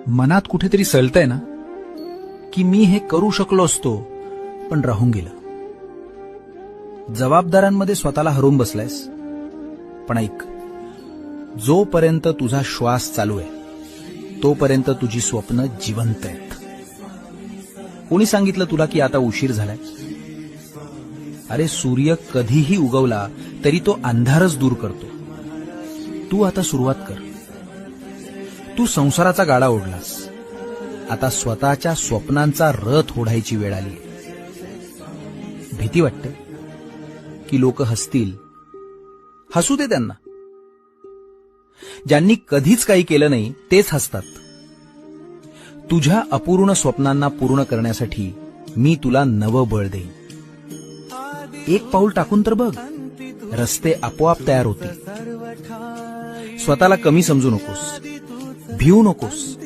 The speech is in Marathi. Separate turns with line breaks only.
मनात कुठेतरी सलतंय ना की मी हे करू शकलो असतो, पण राहून गेलं. जबाबदाऱ्यांमध्ये स्वतःला हरवून बसलायस. पण ऐक, जोपर्यंत तुझा श्वास चालू आहे तोपर्यंत तुझी स्वप्न जिवंत आहेत. कोणी सांगितलं तुला की आता उशीर झालाय? अरे, सूर्य कधीही उगवला तरी तो अंधारच दूर करतो. तू आता सुरुवात कर. तू संसाराचा गाडा ओढलास, आता स्वतःच्या स्वप्नांचा रथ ओढायची वेळ आली. भीती वाटते की लोक हसतील. हसू दे त्यांना. ज्यांनी कधीच काही केलं नाही तेच हसतात. तुझ्या अपूर्ण स्वप्नांना पूर्ण करण्यासाठी मी तुला नवं बळ देईन. एक पाऊल टाकून तर बघ, रस्ते आपोआप तयार होतील. स्वतःला कमी समजू नकोस, भिवू नकोस.